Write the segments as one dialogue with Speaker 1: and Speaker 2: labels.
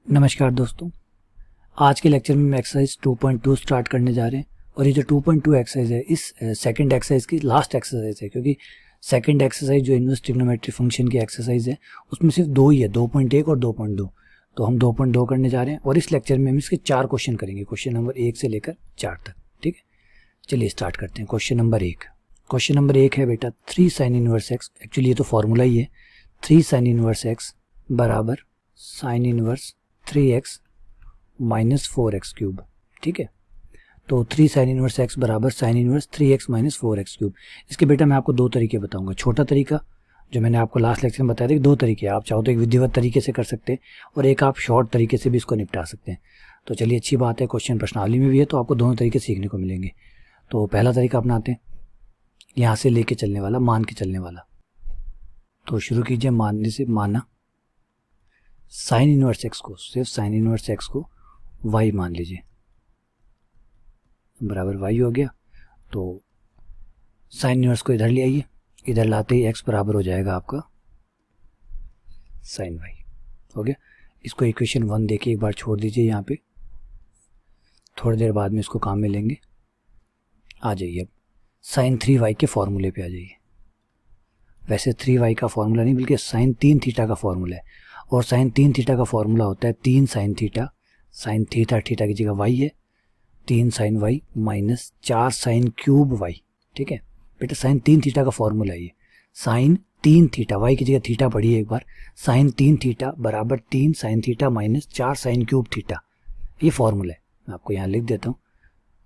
Speaker 1: नमस्कार दोस्तों, आज के लेक्चर में हम एक्सरसाइज 2.2 स्टार्ट करने जा रहे हैं। और ये जो 2.2 एक्सरसाइज है इस सेकंड एक्सरसाइज की लास्ट एक्सरसाइज है, क्योंकि सेकंड एक्सरसाइज जो इनवर्स ट्रिग्नोमेट्री फंक्शन की एक्सरसाइज है उसमें सिर्फ दो ही है, 2.1 और 2.2। तो हम 2.2 करने जा रहे हैं और इस लेक्चर में हम इसके 4 क्वेश्चन करेंगे, क्वेश्चन नंबर 1 से लेकर 4 तक। ठीक है, चलिए स्टार्ट करते हैं। क्वेश्चन नंबर 1 है बेटा 3 साइन इनवर्स एक्स। एक्चुअली ये तो फॉर्मूला ही है, 3 साइन इनवर्स एक्स बराबर sign inverse 3x minus 4x cube. ठीक है, तो 3 साइन इनवर्स x बराबर sign inverse 3x minus 4x cube. इसके बेटा मैं आपको 2 तरीके बताऊंगा। छोटा तरीका जो मैंने आपको लास्ट लेक्चर में बताया था, 2 तरीके आप चाहो तो एक विधिवत तरीके से कर सकते हैं और एक आप शॉर्ट तरीके से भी इसको निपटा सकते हैं। तो चलिए, अच्छी बात है, क्वेश्चन प्रश्नावली में भी है तो आपको दोनों तरीके सीखने को मिलेंगे। तो पहला तरीका अपनाते हैं, यहाँ से लेके चलने वाला, मान के चलने वाला। तो शुरू कीजिए मानने से। माना साइन इनवर्स एक्स को, सिर्फ साइन इनवर्स एक्स को y मान लीजिए, बराबर y हो गया। तो साइन इनवर्स को इधर ले आइए, इधर लाते ही x बराबर हो जाएगा आपका साइन y। हो गया। इसको इक्वेशन 1 देखिए, एक बार छोड़ दीजिए यहाँ पे, थोड़ी देर बाद में इसको काम में लेंगे। आ जाइए अब साइन 3y के फॉर्मूले पे आ जाइए। वैसे 3y का फॉर्मूला नहीं बल्कि साइन 3 थीटा का फॉर्मूला है, और साइन 3 थीटा का फॉर्मूला होता है 3 sine theta. Sine theta, theta की जगह y है, 3 sine y minus 4 sine cube y। ठीक है बेटा, साइन 3 थीटा का फॉर्मूला है ये, साइन 3 थीटा, y की जगह थीटा पढ़िए एक बार, साइन 3 थीटा बराबर 3 sine theta minus 4 sine cube theta. ये फॉर्मूला है, मैं आपको यहाँ लिख देता हूँ,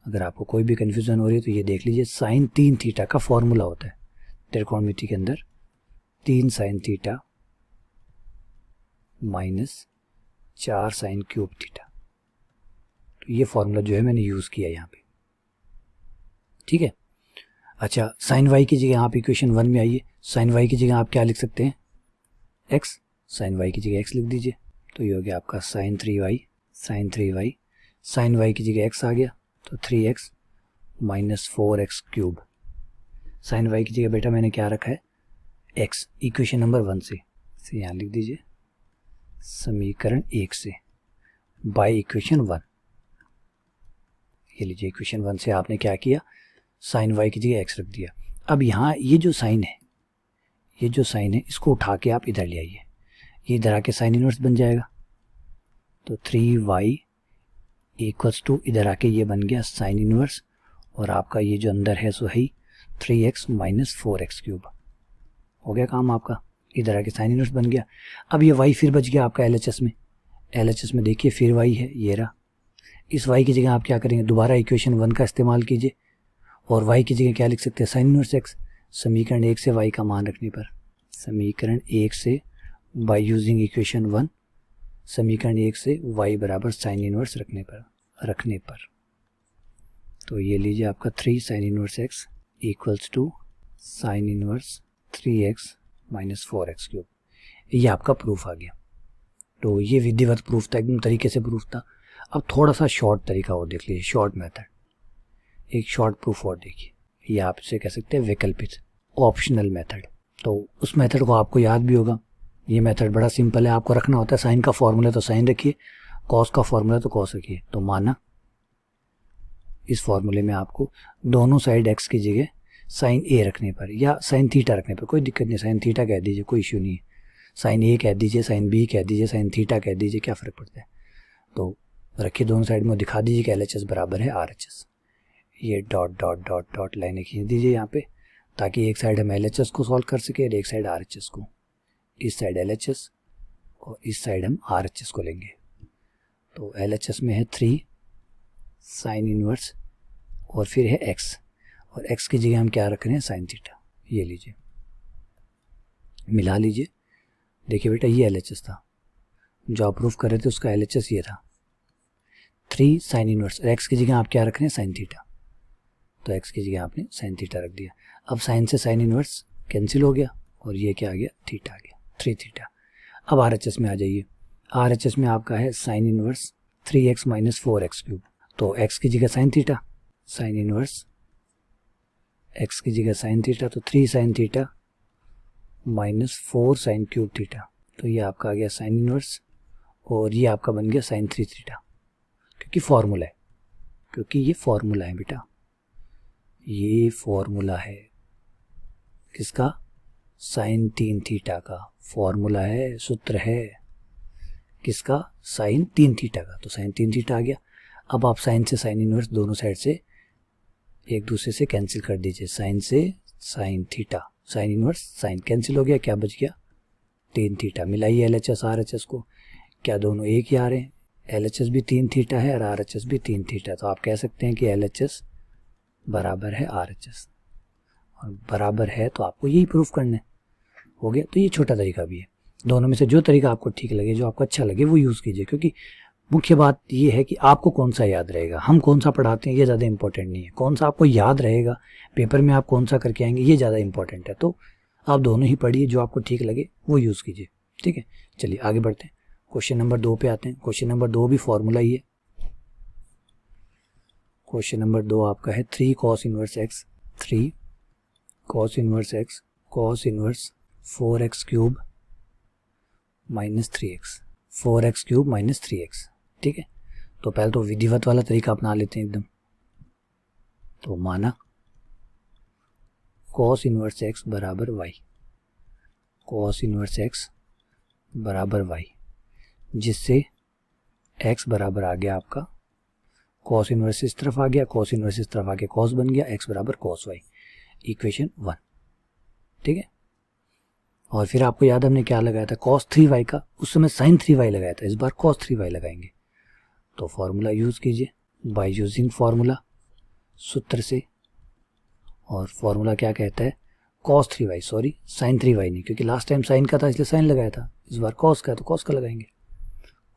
Speaker 1: अगर आपको कोई भी कन्फ्यूजन हो रही है तो ये देख लीजिए। साइन 3 थीटा का फॉर्मूला होता है त्रिकोणमिति के अंदर 3 sine theta minus 4 sine cube theta. तो ये फॉर्मूला जो है मैंने यूज किया यहाँ पे। ठीक है, अच्छा, साइन y की जगह आप इक्वेशन 1 में आइए। साइन y की जगह आप क्या लिख सकते हैं, x। साइन y की जगह x लिख दीजिए, तो ये हो गया आपका sign 3y। Sign 3y, sign y की जगह x आ गया तो 3x minus 4x cube. Sign y की जगह बेटा मैंने क्या रखा है, x। इक्वेशन नंबर 1 से यहाँ लिख दीजिए, समीकरण 1 से बाय इक्वेशन 1। ये लीजिए, इक्वेशन 1 से आपने क्या किया, साइन y की जगह x रख दिया। अब यहाँ ये जो साइन है, ये जो साइन है इसको उठा के आप इधर ले आइए, ये इधर आके साइन इनवर्स बन जाएगा। तो 3y इक्वल्स टू, इधर आके ये बन गया साइन इनवर्स, और आपका ये जो अंदर है सो है 3x माइनस 4x क्यूब। हो गया काम आपका, इधर आके साइन इनवर्स बन गया। अब ये y फिर बच गया आपका LHS में। LHS में देखिए फिर y है, ये रहा। इस y की जगह आप क्या करेंगे, दोबारा इक्वेशन 1 का इस्तेमाल कीजिए, और y की जगह क्या लिख सकते हैं, साइन इनवर्स x। समीकरण 1 से y का मान रखने पर, समीकरण 1 से बाय यूजिंग इक्वेशन 1, समीकरण 1 से y बराबर साइन इनवर्स रखने पर तो ये लीजिए आपका 3 sine inverse x equals to sine inverse 3x minus 4x cube. ये आपका प्रूफ आ गया। तो ये विधिवत प्रूफ था, एकदम तरीके से प्रूफ था। अब थोड़ा सा शॉर्ट तरीका और देख लीजिए, शॉर्ट मेथड, एक शॉर्ट प्रूफ और देखिए। ये आप इसे कह सकते हैं वैकल्पिक, ऑप्शनल मेथड। तो उस मेथड को आपको याद भी होगा। ये मेथड बड़ा सिंपल है, आपको रखना होता है साइन का फॉर्मूला तो साइन रखिए, कॉस का फॉर्मूला तो कॉस रखिए। तो माना इस फॉर्मूले में आपको दोनों साइड x की जगह साइन a रखने पर या साइन थीटा रखने पर कोई दिक्कत नहीं, साइन थीटा कह दीजिए, कोई इश्यू नहीं है। साइन a कह दीजिए, साइन b कह दीजिए, साइन थीटा कह दीजिए, क्या फ़र्क पड़ता है। तो रखिए दोनों साइड में, दिखा दीजिए कि LHS बराबर है RHS। ये डॉट डॉट डॉट डॉट लाइनें खींच दीजिए यहाँ पे, ताकि एक साइड हम LHS को सॉल्व कर सके और एक साइड RHS को। इस साइड LHS और इस साइड हम RHS को लेंगे। तो LHS में है 3 साइन इनवर्स और फिर है x, और x की जगह हम क्या रख रहे हैं, साइन थीटा। ये लीजिए, मिला लीजिए। देखिए बेटा, ये LHS था जो आप प्रूफ कर रहे थे, उसका LHS ये था 3 साइन इनवर्स, और x की जगह आप क्या रख रहे हैं, साइन थीटा। तो x की जगह आपने साइन थीटा रख दिया। अब साइन से साइन इनवर्स कैंसिल हो गया और ये क्या आ गया, थीटा आ गया, 3 थीटा। अब RHS में आ जाइए। RHS में आपका है sign inverse 3x minus 4x cube. तो x की जगह sign theta, sign inverse x की जगह साइन थीटा, तो 3 sine theta minus 4 sine cube theta, तो ये आपका आ गया साइन इनवर्स, और ये आपका बन गया साइन 3 थीटा, क्योंकि फॉर्मूला है, क्योंकि ये फॉर्मूला है बेटा, ये फॉर्मूला है किसका, साइन 3 थीटा का फॉर्मूला है, सूत्र है किसका, साइन 3 थीटा का। तो साइन 3 थीटा आ गया। अब आप साइन से साइन इनवर्स दोनों साइड से एक दूसरे से कैंसिल कर दीजिए, साइन से sign theta, sine inverse sine cancel हो गया, क्या बच गया 3 थीटा। मिलाइए LHS RHS को, क्या दोनों एक ही आ रहे हैं, LHS भी 3 थीटा है और RHS भी 3 थीटा, तो आप कह सकते हैं कि LHS बराबर है RHS, और बराबर है तो आपको यही प्रूफ करना है। हो गया। तो ये छोटा तरीका भी है, दोनों में से जो तरीका आपको ठीक लगे, जो आपको अच्छा लगे वो यूज़ कीजिए, क्योंकि मुख्य बात ये है कि आपको कौन सा याद रहेगा, हम कौन सा पढ़ाते हैं ये ज़्यादा इंपॉर्टेंट नहीं है, कौन सा आपको याद रहेगा पेपर में, आप कौन सा करके आएंगे ये ज़्यादा इंपॉर्टेंट है। तो आप दोनों ही पढ़िए, जो आपको ठीक लगे वो यूज़ कीजिए, ठीक है। चलिए आगे बढ़ते हैं, क्वेश्चन नंबर 2 पे आते हैं। क्वेश्चन नंबर 2 भी फॉर्मूला ही है। क्वेश्चन नंबर 2 आपका है 3 cos inverse x, 3 cos inverse x cos inverse 4x cube minus 3x, 4x cube minus 3x, ठीक है। तो पहले तो विधिवत वाला तरीका अपना लेते हैं एकदम। तो माना cos इनवर्स x बराबर y, cos इनवर्स x बराबर y, जिससे x बराबर आ गया आपका cos इनवर्स इस तरफ आ गया, cos इनवर्स इस तरफ आ गया, cos बन गया, x बराबर cos y, इक्वेशन 1, ठीक है। और फिर आपको याद हमने क्या लगाया था, cos 3y का, उस समय sin 3y लगाया था, इस बार cos 3y लगाएंगे। तो फॉर्मूला यूज़ कीजिए, बाय यूजिंग फार्मूला, सूत्र से, और फॉर्मूला क्या कहता है, cos 3y, sorry sin 3y नहीं, क्योंकि लास्ट टाइम sin का था इसलिए sin लगाया था, इस बार cos का है तो cos का लगाएंगे,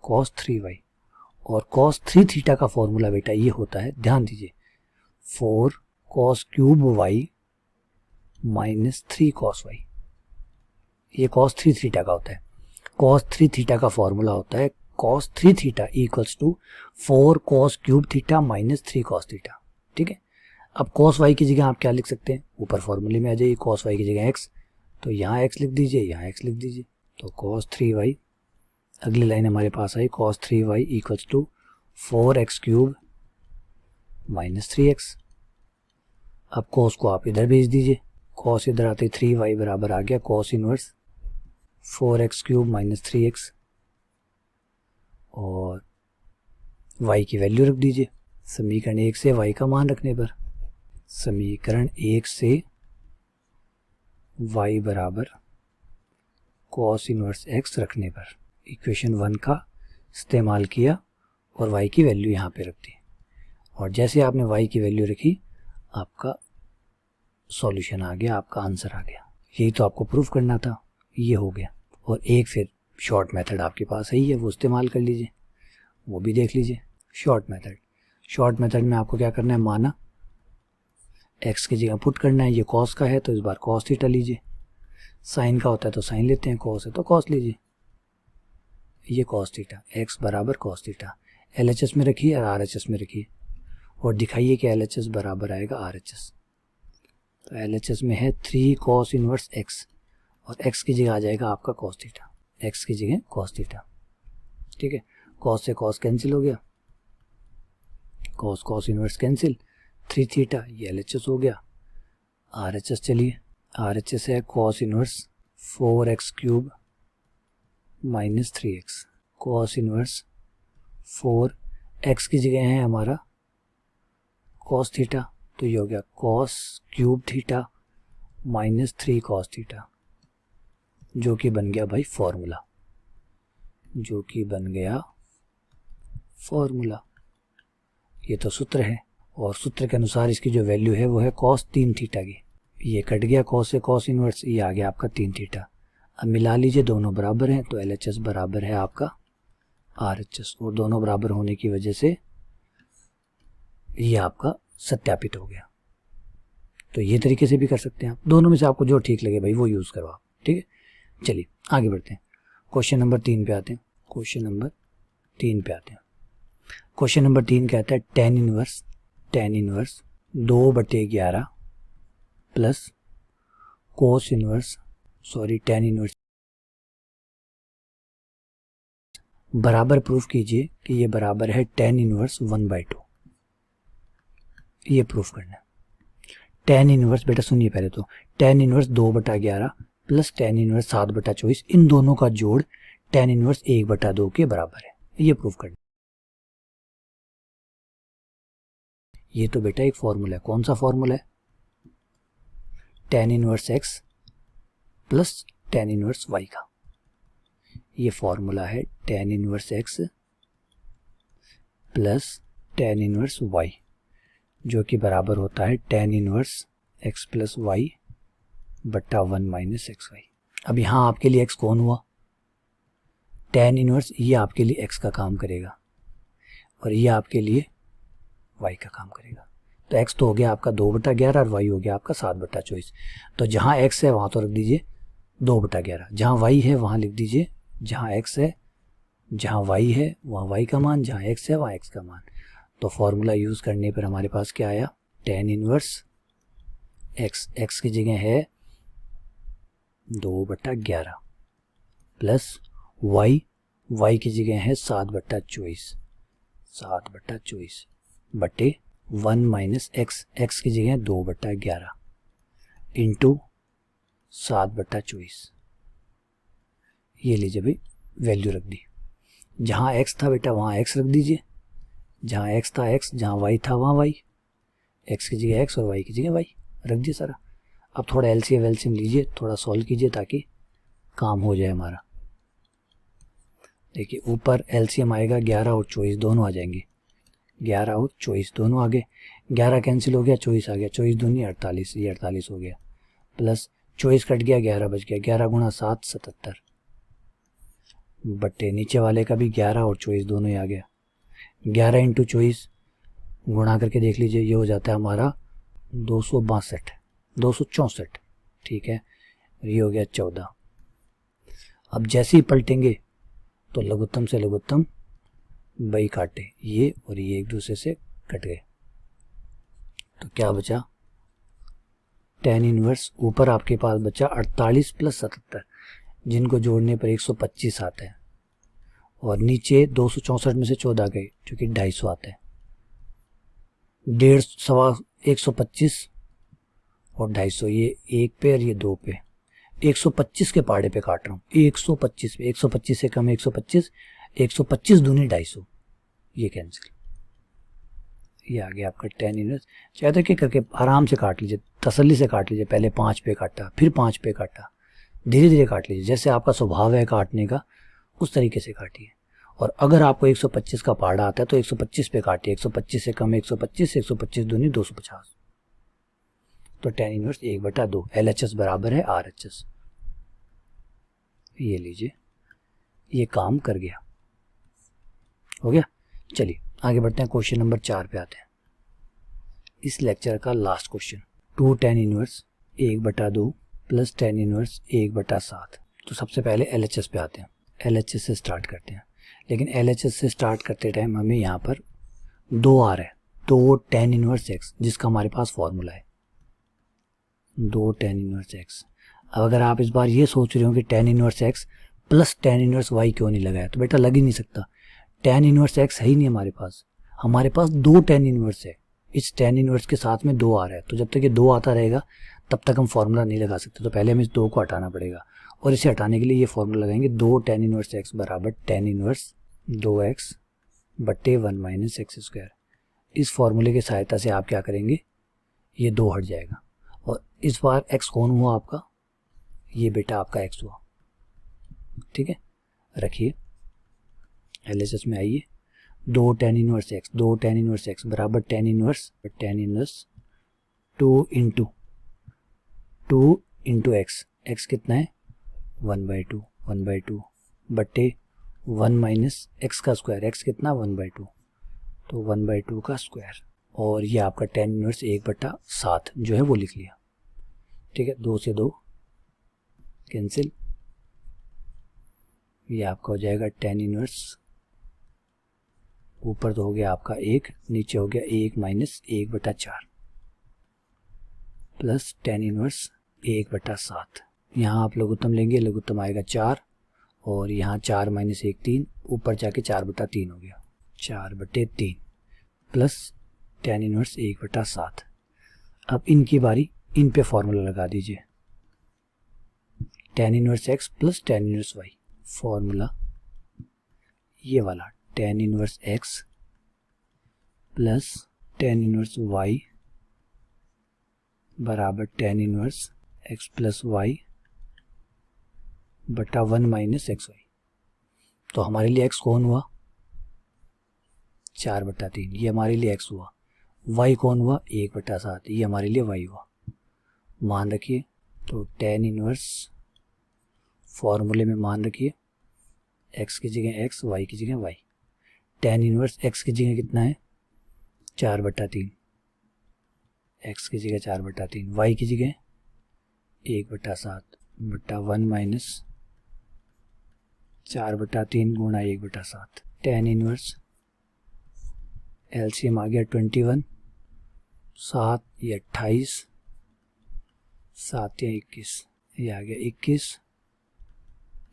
Speaker 1: cos 3y। और cos 3 थीटा का फॉर्मूला बेटा ये होता है, ध्यान दीजिए, 4 cos cube y minus 3 cos y, ये cos 3 थीटा का होता है। cos 3 थीटा का फॉर्मूला होता है cos 3 theta equals to 4 cos cube theta minus 3 cos theta, ठीक है। अब cos y की जगह आप क्या लिख सकते हैं, ऊपर फॉर्मूले में आ जाइए, cos y की जगह x, तो यहाँ x लिख दीजिए, यहाँ x लिख दीजिए, तो cos 3y, अगली लाइन हमारे पास आई cos 3y equals to 4x cube minus 3x। अब cos को आप इधर भेज दीजिए, cos इधर आते 3y बराबर आ गया cos inverse 4x cube minus 3x, और y की वैल्यू रख दीजिए समीकरण 1 से y का मान रखने पर, समीकरण 1 से y बराबर cos इनवर्स x रखने पर इक्वेशन 1 का इस्तेमाल किया और y की वैल्यू यहाँ पे रख दी, और जैसे आपने y की वैल्यू रखी आपका सॉल्यूशन आ गया, आपका आंसर आ गया। यही तो आपको प्रूफ करना था, ये हो गया। और एक फिर शॉर्ट मेथड आपके पास है ही है, वो इस्तेमाल कर लीजिए, वो भी देख लीजिए। शॉर्ट मेथड में आपको क्या करना है, माना x की जगह पुट करना है, ये cos का है तो इस बार cos थीटा लीजिए, साइन का होता है तो साइन लेते हैं, cos है तो cos लीजिए, ये cos थीटा, x बराबर cos थीटा, LHS में रखिए और RHS में रखिए, और दिखाइए कि LHS बराबर आएगा RHS। तो LHS में है 3 cos इनवर्स x, और x की जगह आ जाएगा आपका cos थीटा, x की जगह cos थीटा, ठीक है। cos से cos कैंसिल हो गया, cos इनवर्स कैंसिल, 3 थीटा ये LHS हो गया। RHS चलिए, RHS है cos inverse 4x cube minus 3x, cos inverse 4x की जगह है हमारा cos थीटा, तो ये हो गया cos cube theta minus 3 cos theta, जो कि बन गया भाई फॉर्मूला, जो कि बन गया फॉर्मूला। ये तो सूत्र है, और सूत्र के अनुसार इसकी जो वैल्यू है वो है cos 3 थीटा की, ये कट गया cos से cos इनवर्स, ये आ गया आपका 3 थीटा। अब मिला लीजिए, दोनों बराबर हैं तो LHS बराबर है आपका RHS, और दोनों बराबर होने की वजह से ये आपका सत्यापित हो गया। तो ये तरीके से भी कर सकते हैं आप, दोनों में से आपको जो ठीक लगे भाई वो यूज़ करो आप, ठीक है। चलिए आगे बढ़ते हैं, क्वेश्चन नंबर 3 पे आते हैं। क्वेश्चन नंबर 3 कहता है tan inverse 2/11 plus cos inverse sorry tan inverse बराबर प्रूफ कीजिए कि ये बराबर है टेन इनवर्स 1/2। ये प्रूफ करना है। टेन इनवर्स बेटा सुनिए पहले तो, tan inverse 2/11 plus tan inverse 7/24, इन दोनों का जोड़ टेन इनवर्स 1/2 के बराबर है। ये प्रूफ करना। ये तो बेटा एक फॉर्मूला है। कौन सा फॉर्मूला है? Tan inverse x plus tan inverse y का। ये फॉर्मूला है tan inverse x plus tan inverse y, जो कि बराबर होता है tan inverse x plus y बट्टा 1 माइनस एक्स वाई। अब यहाँ आपके लिए एक्स कौन हुआ? टेन इनवर्स, ये आपके लिए एक्स का काम करेगा और ये आपके लिए वाई का काम करेगा। तो एक्स तो हो गया आपका 2/11 और वाई हो गया आपका 7/24। तो जहाँ एक्स है वहाँ तो रख दीजिए 2/11, जहाँ वाई है वहाँ लिख दीजिए, जहाँ एक्स है जहाँ वाई है वहाँ वाई का मान, जहाँ एक्स है वहाँ एक्स का मान। तो फॉर्मूला यूज़ करने पर हमारे पास क्या आया? टेन इनवर्स एक्स, एक्स की जगह है 2/11 प्लस वाई, वाई की जगह है 7/24 बटे 1 माइनस एक्स, एक्स की जगह 2/11 इंटू 7/24। ये लीजिए भाई वैल्यू रख दी। जहाँ एक्स था बेटा वहाँ एक्स रख दीजिए, जहाँ एक्स था एक्स, जहाँ वाई था वहाँ वाई, एक्स की जगह एक्स और वाई की जगह वाई रख दिए सारा। अब थोड़ा एलसीएम वेलसीएम लीजिए, थोड़ा सॉल्व कीजिए ताकि काम हो जाए हमारा। देखिए ऊपर एलसीएम आएगा 11 और 24 दोनों आ जाएंगे, 11 और 24 दोनों आ गए, 11 कैंसिल हो गया, 24 आ गया, 24 दूनी 48, ये 48 हो गया, प्लस 24 कट गया, 11 बच गया, 11 गुणा 7 77 बट्टे नीचे वाले का भी 11 और 24 दोनों ही आ गया, 11 इंटू 24 गुणा करके देख लीजिए, ये हो जाता है हमारा 264, ठीक है, ये हो गया 14। अब जैसे ही पलटेंगे तो लघुत्तम से लघुत्तम बई काटे, ये और ये एक दूसरे से कट गए, तो क्या बचा? टेन इनवर्स ऊपर आपके पास बचा 48 प्लस 77, जिनको जोड़ने पर 125 आता है, और नीचे 264 में से 14 गए जो कि 250 आता है। 125 और 250, ये एक पे और ये दो पे, 125 के पहाड़े पे काट रहा हूँ, 125 पे, 125 से कम 125, 125 दूनी 250, ये कैंसिल, ये आ गया आपका टेन इनवर्स। चाहे कि करके आराम से काट लीजिए, तसल्ली से काट लीजिए, पहले 5 पे काटा फिर 5 पे काटा, धीरे धीरे काट लीजिए, जैसे आपका स्वभाव है काटने का उस तरीके से काटिए। और अगर आपको 125 का पहाड़ा आता है तो 125 पे काटिए, 125 से कम 125, 125 दूनी 250, तो टेन इनवर्स 1/2, LHS बराबर है RHS। ये लीजिए, ये काम कर गया, हो गया। चलिए आगे बढ़ते हैं, क्वेश्चन नंबर 4 पे आते हैं, इस लेक्चर का last question. 2 tan inverse 1/2 plus tan inverse 1/7। तो सबसे पहले LHS पे आते हैं, LHS से स्टार्ट करते हैं, लेकिन LHS से स्टार्ट करते टाइम हमें यहाँ पर 2 आ रहा है, 2 टेन इनवर्स एक्स, जिसका हमारे पास फॉर्मूला है 2 टेन इनवर्स एक्स। अब अगर आप इस बार ये सोच रहे हो कि tan inverse x plus tan inverse y क्यों नहीं लगाया, तो बेटा लग ही नहीं सकता, टेन इनवर्स एक्स है ही नहीं हमारे पास 2 टेन इनवर्स है, इस टेन इनवर्स के साथ में 2 आ रहा है, तो जब तक ये 2 आता रहेगा तब तक हम फॉर्मूला नहीं लगा सकते, तो पहले हमें इस 2 को हटाना पड़ेगा, और इसे हटाने के लिए ये फॉर्मूला लगाएंगे 2 टेन इनवर्स एक्स बराबर टेन इनवर्स 2x बट्टे 1 माइनस एक्स स्क्वायर। इस फॉर्मूले की सहायता से आप क्या करेंगे, ये 2 हट जाएगा, और इस बार x कौन हुआ आपका, ये बेटा आपका x हुआ, ठीक है। रखिए LHS में आइए, 2 ten inverse x, 2 ten inverse x बराबर टेन इनवर्स 2 इंटू एक्स कितना है 1/2 बट्टे 1 माइनस एक्स का स्क्वायर, एक्स कितना 1/2, तो 1/2 का स्क्वायर, और ये आपका टेन इनवर्स 1/7 जो है वो लिख लिया, ठीक है। 2 से 2 कैंसिल, ये आपका हो जाएगा टेन इनवर्स, ऊपर तो हो गया आपका 1, नीचे हो गया 1 माइनस 1/4 प्लस टेन इनवर्स 1/7, यहाँ आप लघुत्तम लेंगे, लघुत्तम आएगा 4 और यहाँ 4 माइनस 1 3, ऊपर जाके 4/3 हो गया, 4/3 प्लस tan इनवर्स 1/7। अब इनकी बारी, इन पे फॉर्मूला लगा दीजिए, tan inverse x plus tan inverse y। Formula ये वाला, tan inverse x plus tan inverse y बराबर tan inverse x plus y बटा 1 माइनस एक्स वाई। तो हमारे लिए x कौन हुआ, 4/3, ये हमारे लिए x हुआ। y कौन हुआ, 1/7, ये हमारे लिए y हुआ। मान रखिए, तो tan इनवर्स फॉर्मूले में मान रखिए x की जगह x, y की जगह y। tan इनवर्स x की जगह कितना है, 4/3, x की जगह 4/3, y की जगह 1/7 बटा 1 माइनस 4/3 गुणा 1/7। tan इनवर्स एलसीएम आ गया 21, 7 या 28, 7 या 21, ये आ गया 21,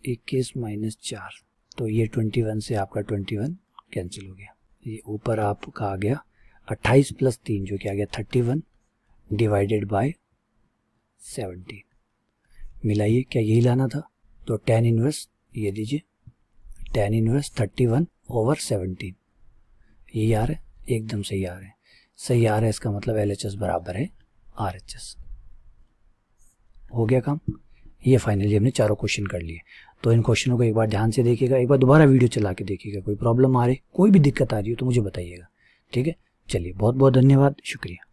Speaker 1: 21 माइनस 4, तो ये 21 से आपका 21 कैंसिल हो गया। ये ऊपर आपका आ गया 28 प्लस 3 जो कि आ गया 31 डिवाइडेड बाय 17। मिलाइए, क्या यही लाना था? तो tan इनवर्स ये दीजिए, tan इनवर्स 31/17, यही आ रहा है, एकदम सही आ रहा है। सही आ रहा है इसका मतलब LHS बराबर है RHS। हो गया काम। ये फाइनली हमने चारों क्वेश्चन कर लिए। तो इन क्वेश्चनों को एक बार ध्यान से देखिएगा, एक बार दोबारा वीडियो चला के देखिएगा। कोई प्रॉब्लम आ रही, कोई भी दिक्कत आ रही हो तो मुझे बताइएगा, ठीक है। चलिए, बहुत बहुत धन्यवाद, शुक्रिया।